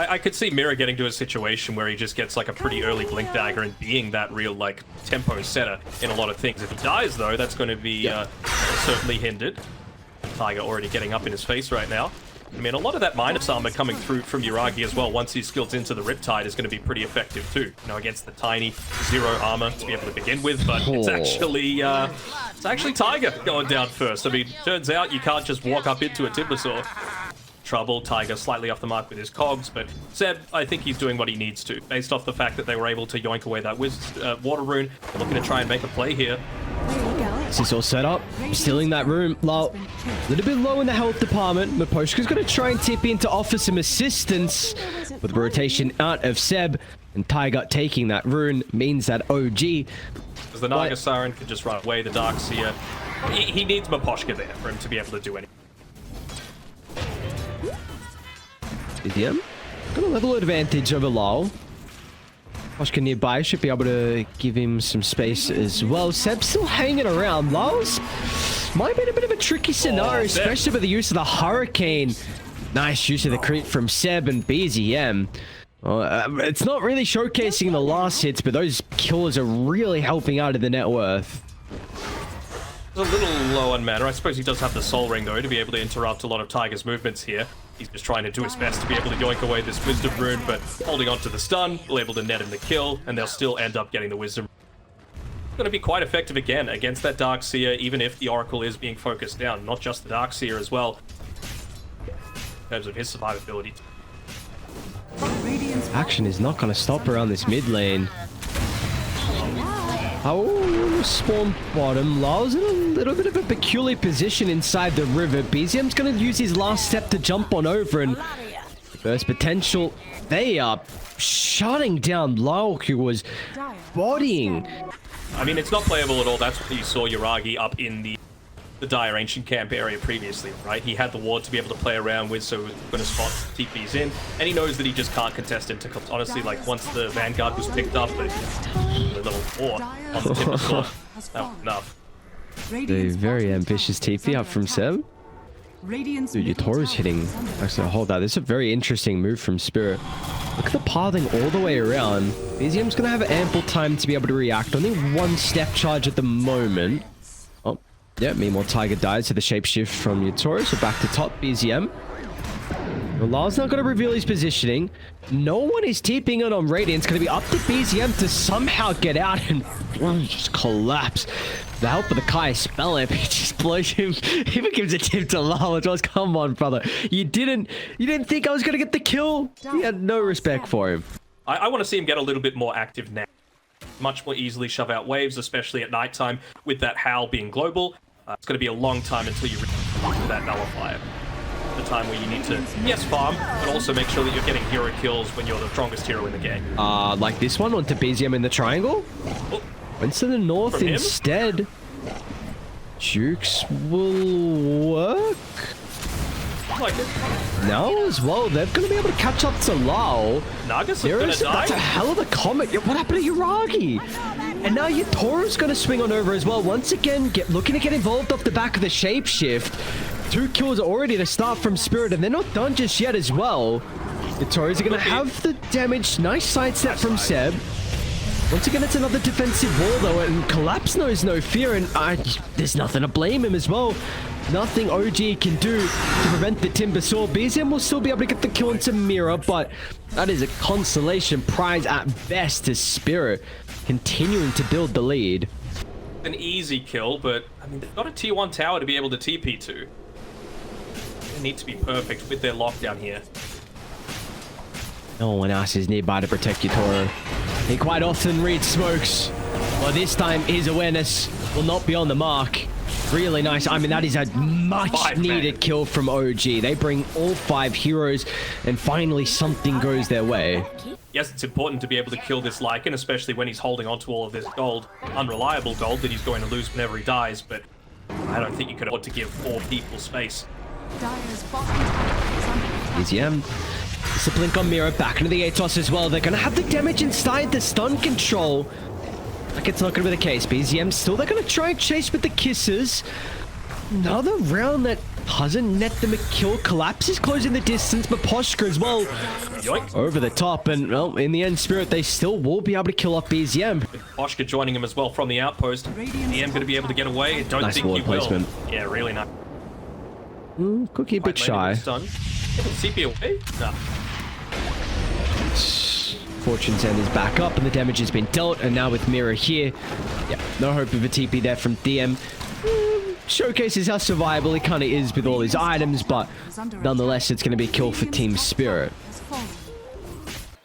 I could see Mira getting to a situation where he just gets like a pretty early blink dagger and being that real like tempo setter in a lot of things. If he dies though, that's going to be certainly hindered. Taiga already getting up in his face right now. I mean, a lot of that minus armor coming through from Yuragi as well, once he skills into the Riptide, is going to be pretty effective too. You know, against the tiny 0 armor to be able to begin with, but it's actually Taiga going down first. I mean, turns out you can't just walk up into a Timbersaw. Trouble, Taiga slightly off the mark with his cogs, but Seb, I think he's doing what he needs to, based off the fact that they were able to yoink away that water rune. They're looking to try and make a play here. This is all set up. Stealing that room. Larl, a little bit low in the health department. Miposhka's going to try and tip in to offer some assistance. With the rotation out of Seb, and Taiga taking that rune means that OG... Because the Naga Siren could just run away, the Darkseer. He needs Miposhka there for him to be able to do anything. BZM got a level advantage over Larl. Miposhka nearby should be able to give him some space as well. Seb's still hanging around. Larl's might be in a bit of a tricky scenario, especially with the use of the Hurricane. Nice use of the crit from Seb and BZM. It's not really showcasing the last hits, but those kills are really helping out of the net worth. A little low on mana. I suppose he does have the Soul Ring though to be able to interrupt a lot of Taiga's movements here. He's just trying to do his best to be able to yoink away this Wisdom Rune, but holding on to the stun, will able to net him the kill, and they'll still end up getting the Wisdom. Going to be quite effective again against that Darkseer, even if the Oracle is being focused down. Not just the Darkseer as well, in terms of his survivability. Action is not going to stop around this mid lane. Oh, spawn bottom. Larl's in a little bit of a peculiar position inside the river. BZM's going to use his last step to jump on over, and first potential. They are shutting down Larl, who was bodying. I mean, it's not playable at all. That's what you saw Yuragi up in the Dire Ancient Camp area previously, right? He had the ward to be able to play around with, so he was going to spot TPs in, and he knows that he just can't contest into. Honestly, like, once the Vanguard was picked up, the level 4 on the Timbersaw, that was enough. The very ambitious TP up from Seb. Dude, Yatoro's hitting. Actually, hold that. This is a very interesting move from Spirit. Look at the pathing all the way around. BZM's going to have ample time to be able to react. Only one step charge at the moment. Oh, yeah, meanwhile, Taiga dies to the shapeshift from Yatoro, so back to top, BZM. Larl's not going to reveal his positioning. No one is TPing it on Radiant. It's going to be up to BZM to somehow get out and just collapse. The help of the Kai spell amp, he just blows him. He even gives a tip to Larl. It was, come on, brother. You didn't think I was going to get the kill? He had no respect for him. I want to see him get a little bit more active now. Much more easily shove out waves, especially at nighttime, with that Howl being global. It's going to be a long time until you reach that Nullifier. The time where you need to, yes, farm, but also make sure that you're getting hero kills when you're the strongest hero in the game. Like this one onto BZM in the triangle? Oh. Went to the north instead. Jukes will work. Like it. Now as well, they're going to be able to catch up to Larl. Nagas is going to die. That's a hell of a comet. What happened to Yuragi? And now Yatoro's going to swing on over as well. Once again, looking to get involved off the back of the shapeshift. 2 kills already to start from Spirit, and they're not done just yet as well. Yatoro's going to have the damage. Nice sidestep from Seb. Once again, it's another defensive wall though, and Collapse knows no fear, and there's nothing to blame him as well. Nothing OG can do to prevent the Timbersaw. BZM will still be able to get the kill into Mira, but that is a consolation prize at best to Spirit, continuing to build the lead. An easy kill, but I mean, they've got a tier 1 tower to be able to TP to. They need to be perfect with their lockdown here. No one else is nearby to protect Yatoro. He quite often reads smokes. Well, this time his awareness will not be on the mark. Really nice. I mean, that is a much needed kill from OG. They bring all 5 heroes, and finally something goes their way. Yes, it's important to be able to kill this Lycan, especially when he's holding onto all of this gold, unreliable gold that he's going to lose whenever he dies, but I don't think you could afford to give 4 people space. BZM. It's a blink on Mira, back into the Atos as well. They're going to have the damage inside the stun control. Like it's not going to be the case. BZM still, they're going to try and chase with the kisses. Another round that doesn't net them a kill. Collapse is closing the distance. Miposhka as well. Yoink. Over the top. And, well, in the end, Spirit, they still will be able to kill off BZM. Miposhka joining him as well from the outpost. DM going to be able to get away. Don't Nice think he placement. will. Yeah, really nice. Cookie a bit shy. CP away? Nah. Fortune's End is back up and the damage has been dealt, and now with Mira here, yeah, no hope of a TP there from DM. Showcases how survivable he kind of is with all his items, but nonetheless it's going to be a kill for Team Spirit.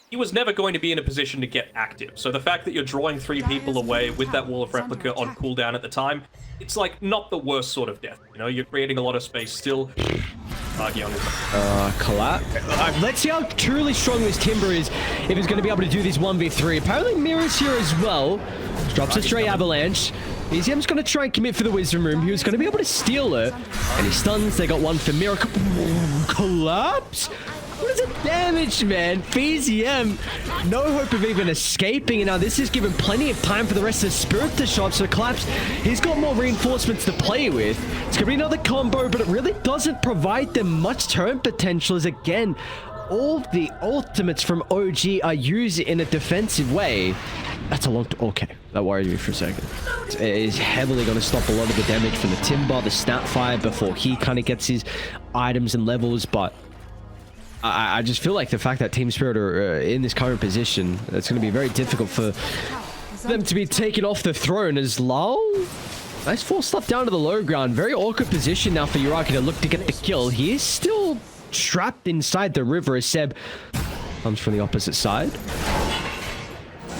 He was never going to be in a position to get active, so the fact that you're drawing 3 people away with that wall of replica on cooldown at the time, it's like not the worst sort of death. You know, you're creating a lot of space still. Collapse. Let's see how truly strong this Timber is if he's going to be able to do this 1v3. Apparently Mira's here as well. Drops a stray avalanche. BZM's going to try and commit for the Wisdom Room. He was going to be able to steal it. And he stuns. They got one for Mira. Collapse? What is the damage, man? BZM, no hope of even escaping. And now this is given plenty of time for the rest of the Spirit to show up. So Collapse, he's got more reinforcements to play with. It's going to be another combo, but it really doesn't provide them much turn potential as, again, all the ultimates from OG are used in a defensive way. That's a long... Okay, that worried me for a second. It is heavily going to stop a lot of the damage from the Timber, the Snapfire, before he kind of gets his items and levels, but... I just feel like the fact that Team Spirit are in this current position, it's going to be very difficult for them to be taken off the throne as Larl. Nice force stuff down to the low ground. Very awkward position now for Yuragi to look to get the kill. He is still trapped inside the river as Seb comes from the opposite side.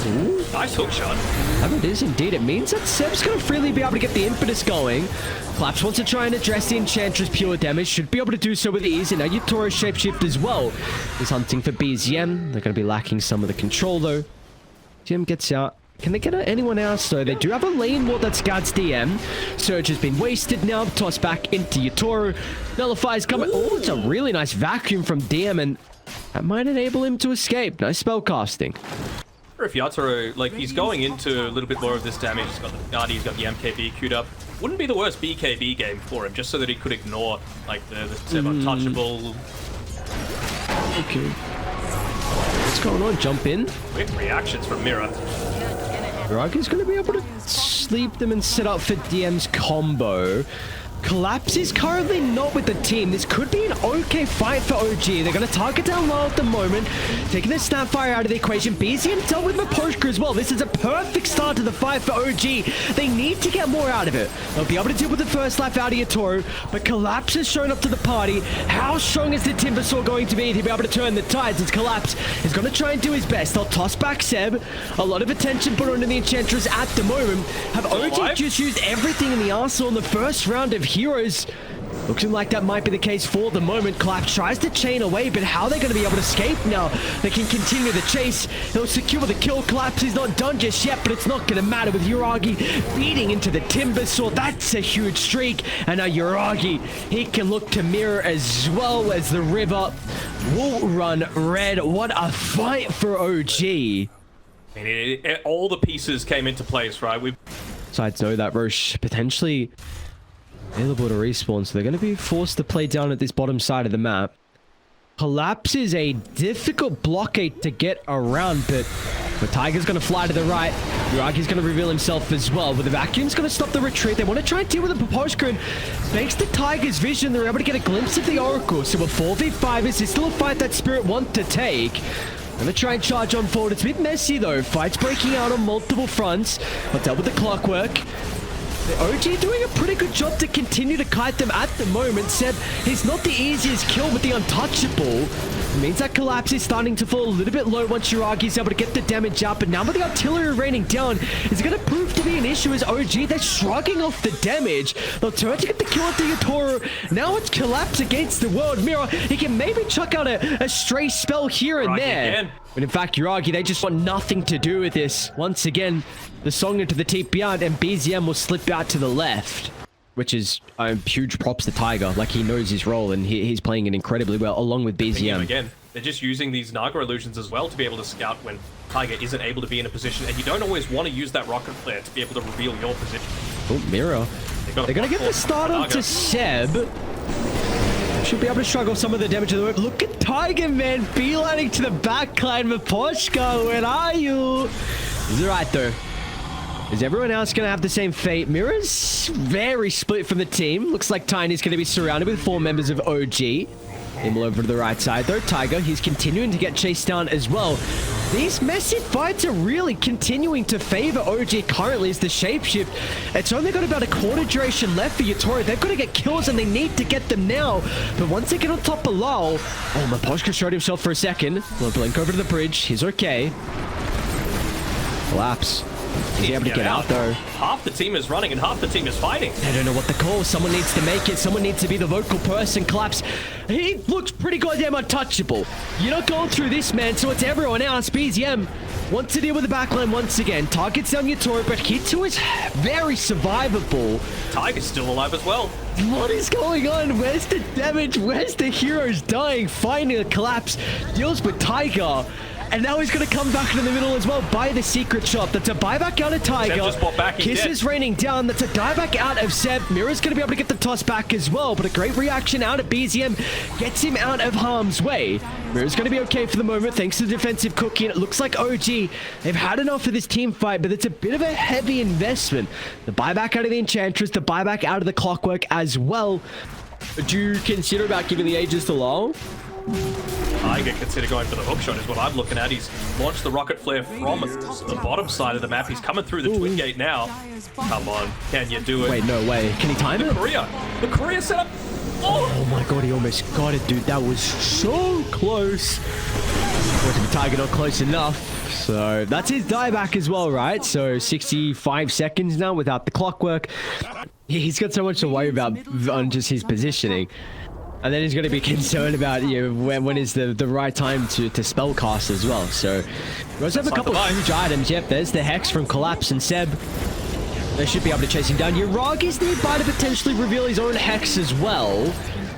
Ooh. Nice hook shot. And it is indeed. It means that Seb's going to freely be able to get the impetus going. Collapse wants to try and address the Enchantress pure damage. Should be able to do so with ease. And now Yatoro shapeshift as well is hunting for BZM. They're going to be lacking some of the control though. BZM gets out. Can they get anyone else though? They do have a lane ward that scouts DM. Surge has been wasted now. Tossed back into Yatoro. Nullifies coming. Oh, it's a really nice vacuum from DM. And that might enable him to escape. Nice spell casting. If Yatoro, like, he's going into a little bit more of this damage, he's got the Guardi, he's got the MKB queued up. Wouldn't be the worst BKB game for him, just so that he could ignore, like, the Seb untouchable. Okay. What's going on? Jump in. Quick reactions from Mira. Yuragi's going to be able to sleep them and set up for DM's combo. Collapse is currently not with the team. This could be an okay fight for OG. They're going to target down Larl at the moment, taking the Snapfire out of the equation. BZM dealt with Miposhka as well. This is a perfect start to the fight for OG. They need to get more out of it. They'll be able to deal with the first life out of Yatoro, but Collapse has shown up to the party. How strong is the Timber Saw going to be to be able to turn the tides? As Collapse is going to try and do his best. They'll toss back Seb. A lot of attention put onto the Enchantress at the moment. Have OG just used everything in the arsenal in the first round of heroes? Looking like that might be the case for the moment. Collapse tries to chain away, but how are they going to be able to escape now? They can continue the chase. They'll secure the kill. Collapse is not done just yet, but it's not going to matter with Yuragi beating into the Timber Saw. That's a huge streak. And now Yuragi, he can look to Mira as well as the river will run red. What a fight for OG. I mean, all the pieces came into place, right? Sides know that Roche potentially available to respawn, so they're going to be forced to play down at this bottom side of the map. Collapse is a difficult blockade to get around, but Taiga's going to fly to the right. Yuragi's going to reveal himself as well, but the vacuum's going to stop the retreat. They want to try and deal with the Miposhka, and thanks to Taiga's vision, they're able to get a glimpse of the Oracle. So a 4v5 is still a fight that Spirit want to take. Gonna try and charge on forward. It's a bit messy though. Fights breaking out on multiple fronts. They'll deal with the clockwork. The OG doing a pretty good job to continue to kite them at the moment. Seb, he's not the easiest kill with the untouchable. It means that Collapse is starting to fall a little bit low once Yuragi's able to get the damage out. But now with the artillery raining down, it's going to prove to be an issue as OG, they're shrugging off the damage. They'll turn to get the kill at the Yatoro. Now it's Collapse against the world. Mira, he can maybe chuck out a stray spell here and there. But in fact, Yuragi, they just want nothing to do with this. Once again, the song into the TP and BZM will slip out to the left. Which is huge props to Taiga. Like, he knows his role and he's playing it incredibly well, along with BZM. Again, they're just using these Naga illusions as well to be able to scout when Taiga isn't able to be in a position. And you don't always want to use that rocket flare to be able to reveal your position. Oh, Mira. They're going to get the start onto Seb. should be able to struggle some of the damage of the whip. Look at Taiga, man, beelining to the backline. Miposhka, where are you? Is it right, though? Is everyone else going to have the same fate? Mira's very split from the team. Looks like Tiny's going to be surrounded with 4 members of OG. Him over to the right side, though. Taiga, he's continuing to get chased down as well. These messy fights are really continuing to favor OG currently as the shapeshift. It's only got about a quarter duration left for Yatoro. They've got to get kills and they need to get them now. But once they get on top of Larl, oh, Miposhka showed himself for a second. We'll blink over to the bridge. He's okay. Collapse. He's able to get out though. Half the team is running and half the team is fighting. I don't know what the call. Someone needs to make it. Someone needs to be the vocal person. Collapse. He looks pretty goddamn untouchable. You're not going through this, man, so it's everyone else. BZM wants to deal with the backline once again. Targets down Yatoro, but Hitsu is very survivable. Taiga's still alive as well. What is going on? Where's the damage? Where's the heroes dying? Finding a collapse. Deals with Taiga. And now he's going to come back in the middle as well. Buy the secret shop. That's a buyback out of Taiga. Just bought back. Kiss is raining down. That's a dieback out of Seb. Mira's going to be able to get the toss back as well. But a great reaction out of BZM. Gets him out of harm's way. Mira's going to be okay for the moment thanks to the defensive cooking. It looks like OG, they've had enough of this team fight, but it's a bit of a heavy investment. The buyback out of the Enchantress, the buyback out of the Clockwork as well. Do you consider about giving the Aegis to Larl? Taiga consider going for the hookshot is what I'm looking at. He's launched the rocket flare from the bottom side of the map. He's coming through the twin gate now. Come on, can you do it? Wait, no way. Can he time it? The Korea setup. Oh my god, he almost got it, dude. That was so close. Wasn't the Taiga not close enough. So that's his dieback as well, right? So 65 seconds now without the Clockwork. He's got so much to worry about on just his positioning. And then he's going to be concerned about, you know, when is the right time to spellcast as well. So we also have a couple of huge items. Yep, there's the Hex from Collapse and Seb. They should be able to chase him down. Yuragi's nearby to potentially reveal his own Hex as well.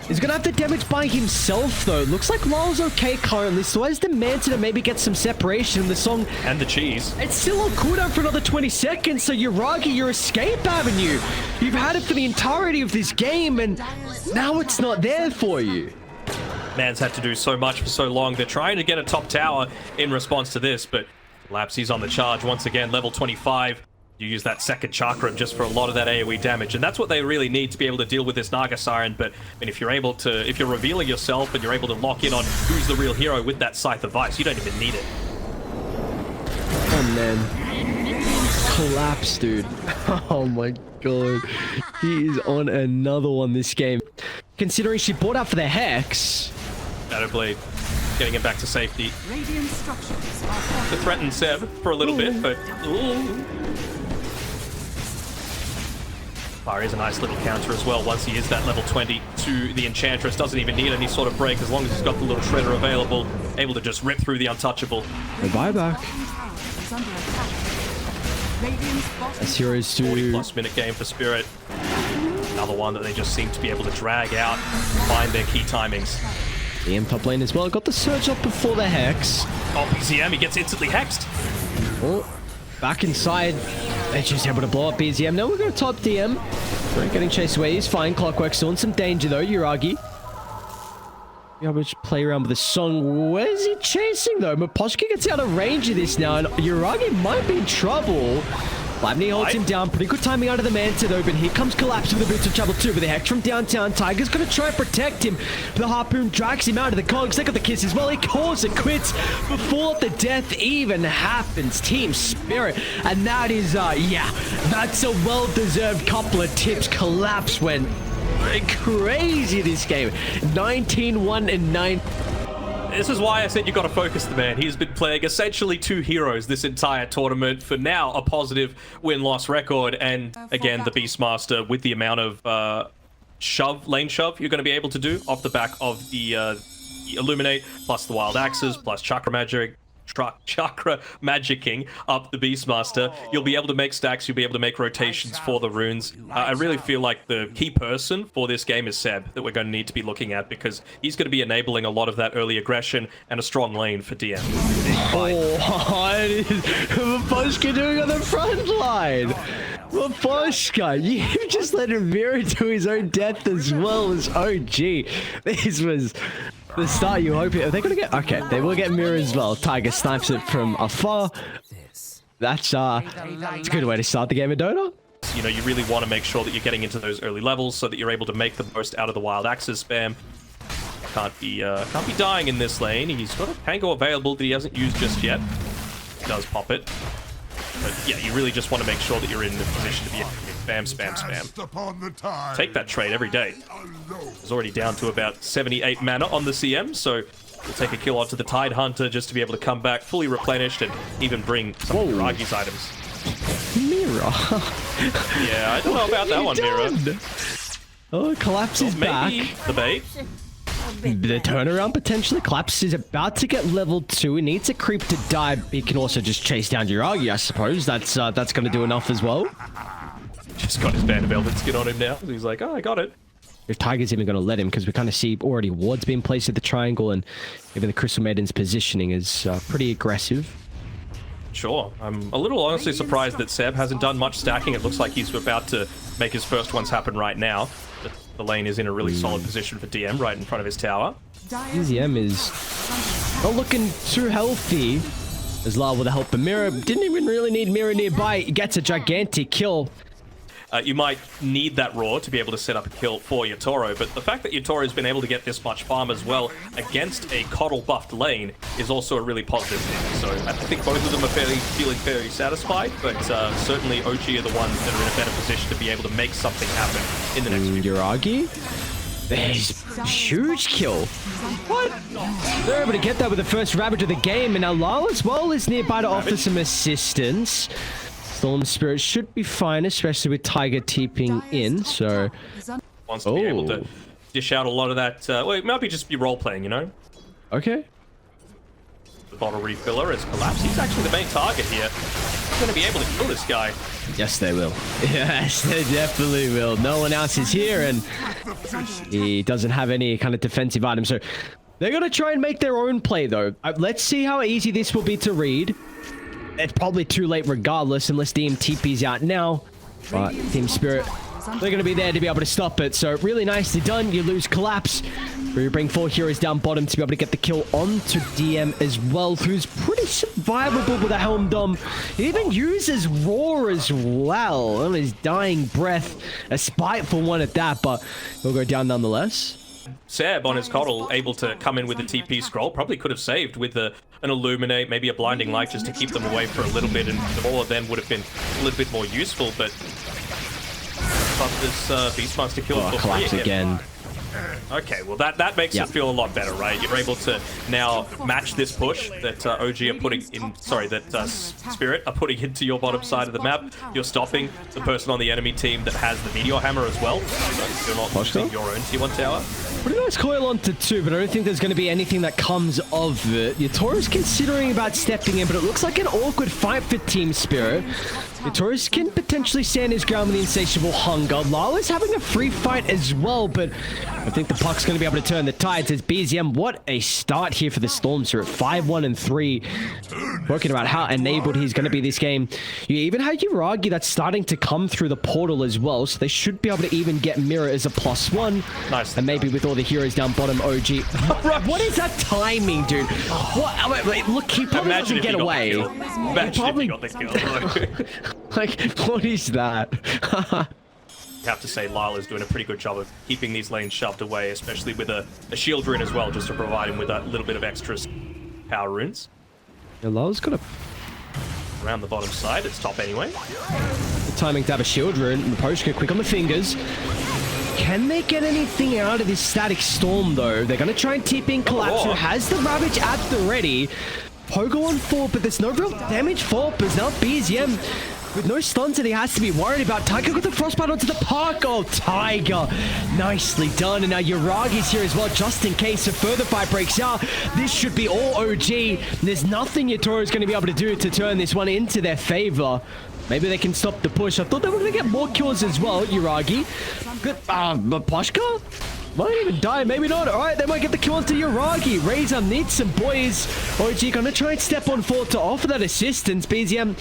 He's going to have the damage by himself, though. Looks like Larl's okay currently. So where's the Manta to maybe get some separation in the song? And the cheese. It's still on cooldown for another 20 seconds. So Yuragi, your escape avenue. You've had it for the entirety of this game, and now it's not there for you. Man's had to do so much for so long. They're trying to get a top tower in response to this, but Lapsy's on the charge once again, level 25. You use that second chakra just for a lot of that AoE damage, and that's what they really need to be able to deal with this Naga Siren. But I mean, if you're revealing yourself and you're able to lock in on who's the real hero with that Scythe of Vice, you don't even need it. Oh man, Collapse, dude. Oh my god, he is on another one this game. Considering she bought out for the Hex. Shadow Blade, getting him back to safety. To threaten Seb for a little bit, but Fire is a nice little counter as well once he is that level 20 to the Enchantress. Doesn't even need any sort of break as long as he's got the little shredder available, able to just rip through the untouchable. The buyback. That's heroes too. 40+ minute game for Spirit. Another one that they just seem to be able to drag out, find their key timings. The M top lane as well. Got the surge up before the Hex. Oh, BZM, he gets instantly hexed. Oh, back inside. They're just able to blow up BZM. Now we're going to top DM. Right, getting chased away. He's fine. Clockwork still in some danger though. Yuragi. Yeah, we just play around with the song. Where's he chasing though? Miposhka gets out of range of this now, and Yuragi might be in trouble. Lively holds him down. Pretty good timing out of the Manta though, but here comes Collapse with the Boots of Trouble too. With the Hex from downtown, Taiga's going to try and protect him. The Harpoon drags him out of the cogs. They got the kiss as well. He calls it quits before the death even happens. Team Spirit. And that is, yeah, that's a well-deserved couple of tips. Collapse went crazy this game. 19-1 and 9. This is why I said you got to focus the man. He's been playing essentially 2 heroes this entire tournament. For now, a positive win-loss record. And again, the Beastmaster with the amount of lane shove you're going to be able to do off the back of the Illuminate, plus the Wild Axes, plus Chakra magicking up the Beastmaster. You'll be able to make stacks, you'll be able to make rotations for the runes. I really feel like the key person for this game is Seb, that we're going to need to be looking at, because he's going to be enabling a lot of that early aggression and a strong lane for DM. Oh, what is Miposhka doing on the front line? Miposhka, you just let Mira to his own death as well as OG. This was the start you hope. Are they going to get... Okay, they will get Mira as well. Taiga snipes it from afar. That's a good way to start the game of Dota. You know, you really want to make sure that you're getting into those early levels so that you're able to make the most out of the wild axes spam. Can't be dying in this lane. He's got a Tango available that he hasn't used just yet. He does pop it. But yeah, you really just want to make sure that you're in the position to be spam, spam, spam. Take that trade every day. He's already down to about 78 mana on the CM, so we'll take a kill onto the Tide Hunter just to be able to come back fully replenished and even bring some of Yuragi's items. Mira. Yeah, I don't know about that one, Mira. Oh, Collapse is back. The bait. The turnaround potentially. Collapse is about to get level 2. He needs a creep to die. He can also just chase down Yuragi, I suppose. That's going to do enough as well. Just got his band of velvet skin on him now. He's like, oh, I got it. If Taiga's even going to let him, because we kind of see already wards being placed at the triangle, and even the Crystal Maiden's positioning is pretty aggressive. Sure. I'm a little honestly surprised that Seb hasn't done much stacking. It looks like he's about to make his first ones happen right now. The lane is in a really solid position for DM right in front of his tower. DZM is not looking too healthy. As Larl with the help of Mira. Didn't even really need Mira nearby. He gets a gigantic kill. You might need that Roar to be able to set up a kill for Yatoro, but the fact that Yatoro has been able to get this much farm as well against a Coddle buffed lane is also a really positive thing. So I think both of them are feeling fairly satisfied, but certainly OG are the ones that are in a better position to be able to make something happen in the next few. Yuragi? There's huge kill. What? They're able to get that with the first Ravage of the game, and now Larl as well is nearby to offer some assistance. Storm Spirit should be fine, especially with Taiga TPing in, so... Wants to be able to dish out a lot of that... well, it might be just be role-playing, you know? Okay. The bottle refiller has collapsed. He's actually the main target here. He's going to be able to kill this guy. Yes, they will. Yes, they definitely will. No one else is here, and he doesn't have any kind of defensive items, so... They're going to try and make their own play, though. Let's see how easy this will be to read. It's probably too late regardless, unless DM TP's out now. But Team Spirit, they're going to be there to be able to stop it. So really nicely done. You lose Collapse. Where you bring 4 heroes down bottom to be able to get the kill onto DM as well, who's pretty survivable with a Helm Dom. He even uses Roar as well on his dying breath. A spiteful one at that, but he'll go down nonetheless. Seb on his Coddle able to come in with the TP scroll. Probably could have saved with an Illuminate, maybe a Blinding Light just to keep them away for a little bit, and the Mauler then would have been a little bit more useful, but this Beastmaster kill for Collapse again. Okay, well that makes it feel a lot better, right? You're able to now match this push that OG are putting in, sorry, that Spirit are putting into your bottom side of the map. You're stopping the person on the enemy team that has the Meteor Hammer as well. So you're not losing your own T1 tower. Pretty nice coil onto 2, but I don't think there's going to be anything that comes of it. Yatoro's considering about stepping in, but it looks like an awkward fight for Team Spirit. Yatoro can potentially stand his ground with the Insatiable Hunger. Larl is having a free fight as well, but I think the puck's going to be able to turn the tides as BZM. What a start here for the Storms here at 5-1-3. Talking about how enabled he's going to be this game. You even have Yuragi that's starting to come through the portal as well, so they should be able to even get Mira as a +1. Nice. And maybe with all the heroes down bottom, OG. What is that timing, dude? What? Wait, look, he probably doesn't get away. Imagine if he got the kill. Like, what is that? You have to say Larl is doing a pretty good job of keeping these lanes shoved away, especially with a shield rune as well, just to provide him with a little bit of extra power runes. Yeah, Larl's got a... Around the bottom side, it's top anyway. The timing to have a shield rune. Miposhka quick on the fingers. Can they get anything out of this static storm, though? They're going to try and TP in Collapse, who has the Ravage at the ready. Pogo on 4, but there's no real damage for Because now BZM with no stuns that he has to be worried about. Taiga got the Frostbite onto the park. Oh, Taiga. Nicely done. And now Yuragi's here as well, just in case a further fight breaks out. This should be all OG. There's nothing Yatoro's going to be able to do to turn this one into their favor. Maybe they can stop the push. I thought they were going to get more kills as well, Yuragi. Good. Miposhka? Might even die, maybe not. All right, they might get the kill onto Yuragi. Razor needs some boys. OG gonna try and step on forward to offer that assistance. BZM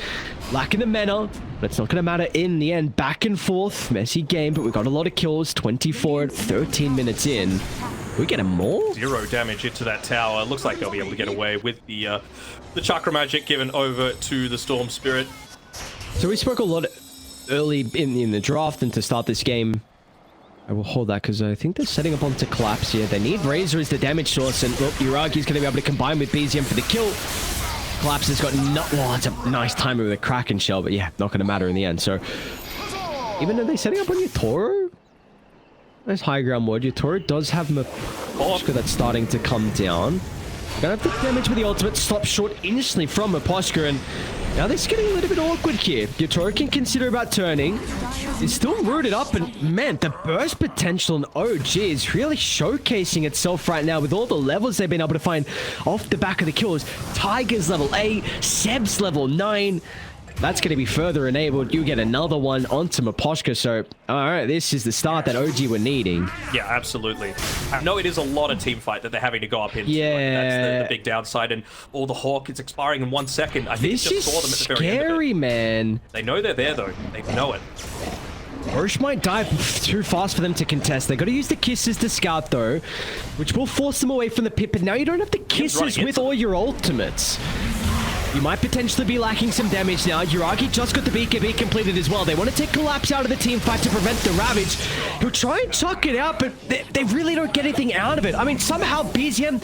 lacking the mana, but it's not gonna matter in the end. Back and forth, messy game, but we got a lot of kills. 24 at 13 minutes in. We get more? 0 damage into that tower. Looks like they'll be able to get away with the chakra magic given over to the Storm Spirit. So we spoke a lot early in the draft and to start this game. I will hold that because I think they're setting up onto Collapse here. They need Razor as the damage source, and Yuragi's going to be able to combine with BZM for the kill. Collapse has got no... Well, it's a nice timer with a Kraken shell, but yeah, not going to matter in the end. So, even though they're setting up on Yatoro... Nice high ground ward. Yatoro does have Miposhka that's starting to come down. Gonna have the damage with the ultimate. Stop short instantly from Miposhka, and now this is getting a little bit awkward here. Yatoro can consider about turning. It's still rooted up, and man, the burst potential in OG is really showcasing itself right now with all the levels they've been able to find off the back of the kills. Taiga's level 8, Seb's level 9. That's going to be further enabled. You get another one onto Miposhka. So, all right, this is the start that OG were needing. Yeah, absolutely. I know it is a lot of team fight that they're having to go up into. Yeah. Like, that's the big downside. And all the Hawk is expiring in 1 second. I think This it just saw them at the very end of it. scary, man. They know they're there, though. They know it. Roche might die too fast for them to contest. They got to use the kisses to scout, though, which will force them away from the pit. But now you don't have the kisses with all your ultimates. You might potentially be lacking some damage now. Yuragi just got the BKB completed as well. They want to take Collapse out of the team fight to prevent the Ravage. He'll try and chuck it out, but they really don't get anything out of it. I mean, somehow BZM,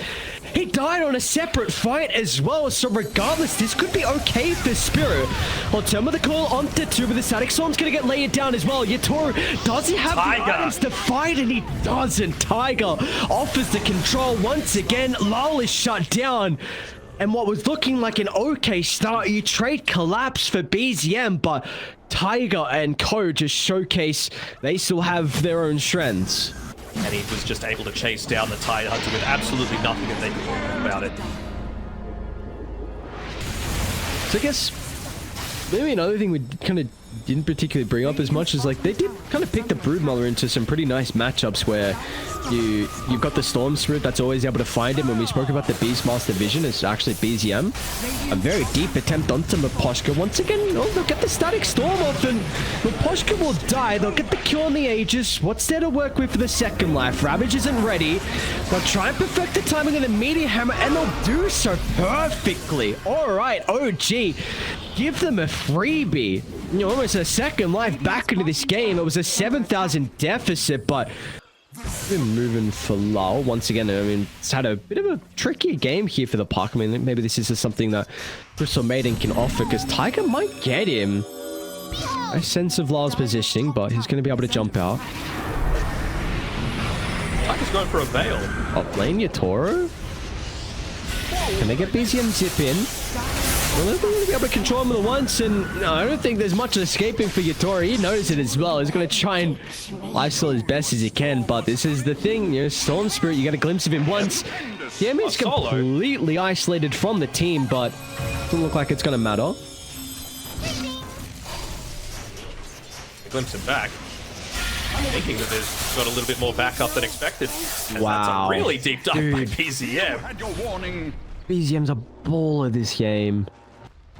he died on a separate fight as well. So regardless, this could be okay for Spirit. On turn with the call onto 2, but the Static Storm's going to get laid down as well. Yatoro doesn't have the items to fight, and he doesn't. Taiga offers the control once again. Larl is shut down. And what was looking like an okay start, you trade Collapse for BZM, but Taiga and Co just showcase they still have their own strengths. And he was just able to chase down the Tide Hunter with absolutely nothing that they could do about it. So I guess maybe another thing we kind of didn't particularly bring up as much is like they did kind of pick the Broodmother into some pretty nice matchups where you've got the Storm Spirit that's always able to find him. When we spoke about the Beastmaster vision, it's actually BZM. A very deep attempt onto Miposhka. Once again, you know, they'll get the Static Storm off and Miposhka will die. They'll get the kill on the Aegis. What's there to work with for the second life? Ravage isn't ready. They'll try and perfect the timing of the Meteor Hammer and they'll do so perfectly. All right, OG, give them a freebie. You know, almost a second life back into this game. It was a 7,000 deficit, but been moving for Larl once again. I mean, it's had a bit of a trickier game here for the Park. I mean, maybe this is just something that Crystal Maiden can offer because Taiga might get him. A sense of Larl's positioning, but he's going to be able to jump out. Taiga's going for a veil. Up lane, Yatoro. Can they get BZM zip in? Well, they're going to be able to control him at once, and no, I don't think there's much escaping for Yatoro. He knows it as well. He's going to try and lifesteal as best as he can, but this is the thing. You know, Storm Spirit, you get a glimpse of him once. Yeah, I mean, he's completely isolated from the team, but doesn't look like it's going to matter. Glimpse him back. Thinking that there's got a little bit more backup than expected. Wow. That's a really deep dive by BZM. BZM's a baller this game.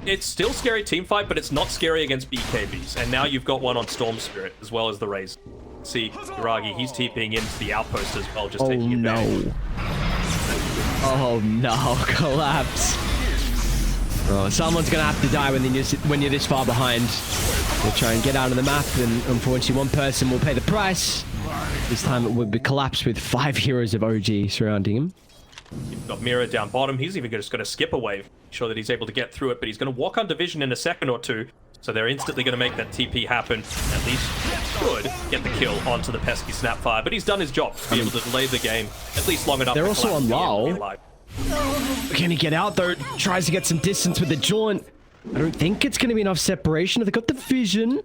It's still scary team fight, but it's not scary against BKBs. And now you've got one on Storm Spirit as well as the Razor. See, Yuragi, he's TPing into the outpost as well, just taking advantage. No. Oh no, Collapse. Oh, someone's gonna have to die when you're this far behind. We'll try and get out of the map, and unfortunately one person will pay the price. This time it would be Collapse with 5 heroes of OG surrounding him. You've got Mira down bottom. He's even just going to skip a wave, sure that he's able to get through it, but he's going to walk on division in a second or two, so they're instantly going to make that TP happen. At least should get the kill onto the pesky Snapfire, but he's done his job to be able to delay the game at least long enough. They're also on Larl. Can he get out though? Tries to get some distance with the jaunt. I don't think it's going to be enough separation. They got the vision.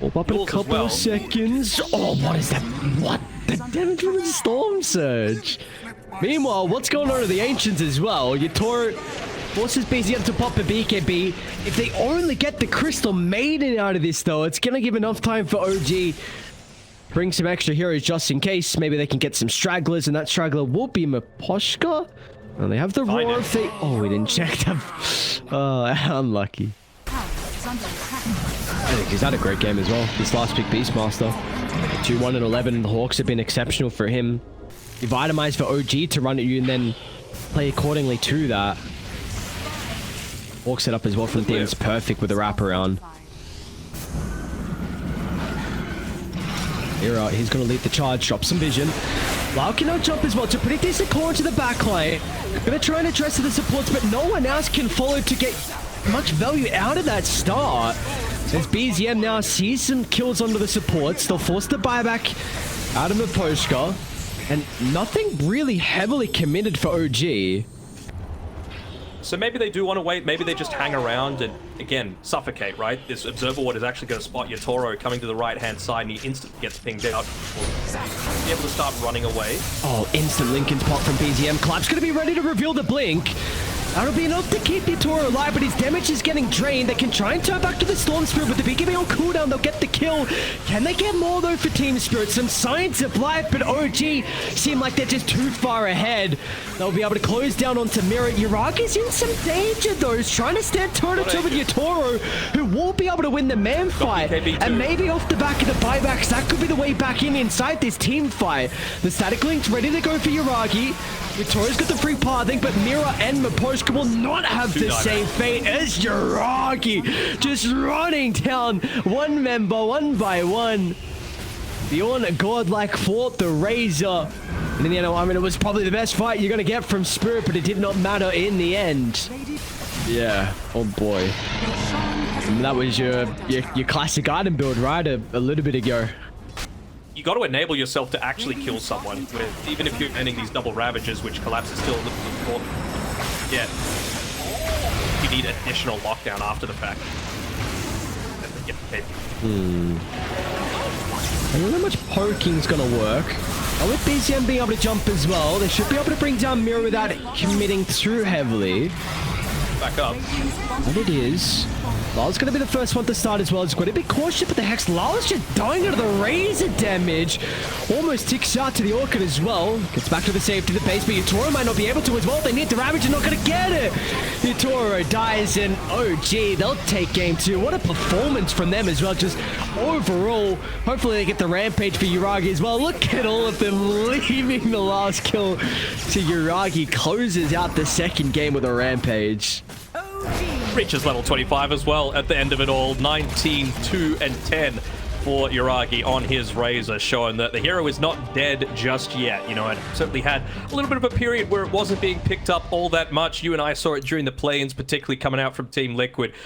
Warp up in a couple of seconds. Oh, what is that? What? The damage from the Storm Surge. Meanwhile, what's going on to the Ancients as well? Yatoro forces BZM to pop a BKB. If they only get the Crystal Maiden out of this, though, it's going to give enough time for OG bring some extra heroes just in case. Maybe they can get some stragglers, and that straggler will be Miposhka. And they have the roar fate. Oh, we didn't check them. Oh, unlucky. I think he's had a great game as well. This last pick, Beastmaster. 2-1 and 11, and the Hawks have been exceptional for him. You've itemized for OG to run at you and then play accordingly to that. Hawk set up as well from the end. It's perfect with the wraparound. Mira, he's going to lead the charge, drop some vision. Larl cannot jump as well. It's a pretty decent core into the backline. Going to try and address the supports, but no one else can follow to get much value out of that start. As BZM now sees some kills onto the supports, they'll force the buyback out of Miposhka, and nothing really heavily committed for OG. So maybe they do want to wait, maybe they just hang around and, again, suffocate, right? This Observer Ward is actually going to spot Yatoro coming to the right-hand side, and he instantly gets pinged out. Be able to start running away. Oh, instant Lincoln's pop from BZM. Clap's going to be ready to reveal the blink. That'll be enough to keep Yatoro alive, but his damage is getting drained. They can try and turn back to the Storm Spirit, with the BKB on cooldown, they'll get the kill. Can they get more, though, for Team Spirit? Some signs of life, but OG seem like they're just too far ahead. They'll be able to close down onto Mira. Yuragi's in some danger, though. He's trying to stand toe-to-toe with Yatoro, who will be able to win the man fight. And maybe off the back of the buybacks, that could be the way back inside this team fight. The Static Link's ready to go for Yuragi. Yatoro's got the free pathing, but Mira and Miposhka will not have the same fate as Yuragi. Just running down one member, one by one. Beyond a godlike fought the Razor. And in the end, I mean, it was probably the best fight you're going to get from Spirit, but it did not matter in the end. Yeah, oh boy. And that was your classic item build, right? A little bit ago. You got to enable yourself to actually kill someone, with, even if you're ending these double ravages, which collapse is still a little important. Yeah, you need additional lockdown after the fact. I don't know how much poking's gonna work. And with BZM being able to jump as well, they should be able to bring down Mira without committing too heavily. Back up. And it is. Larl's going to be the first one to start as well. He's got to be cautious with the Hex. Larl's just dying out of the Razor damage. Almost ticks out to the Orchid as well. Gets back to the safety of the base, but Yatoro might not be able to as well. They need the Ravage and not going to get it. Yatoro dies, and oh gee, they'll take game 2. What a performance from them as well. Just overall, hopefully they get the Rampage for Yuragi as well. Look at all of them leaving the last kill to Yuragi. Closes out the second game with a Rampage. Reaches level 25 as well at the end of it all. 19, 2, and 10 for Yuragi on his Razor, showing that the hero is not dead just yet. You know, it certainly had a little bit of a period where it wasn't being picked up all that much. You and I saw it during the play-ins, particularly coming out from Team Liquid,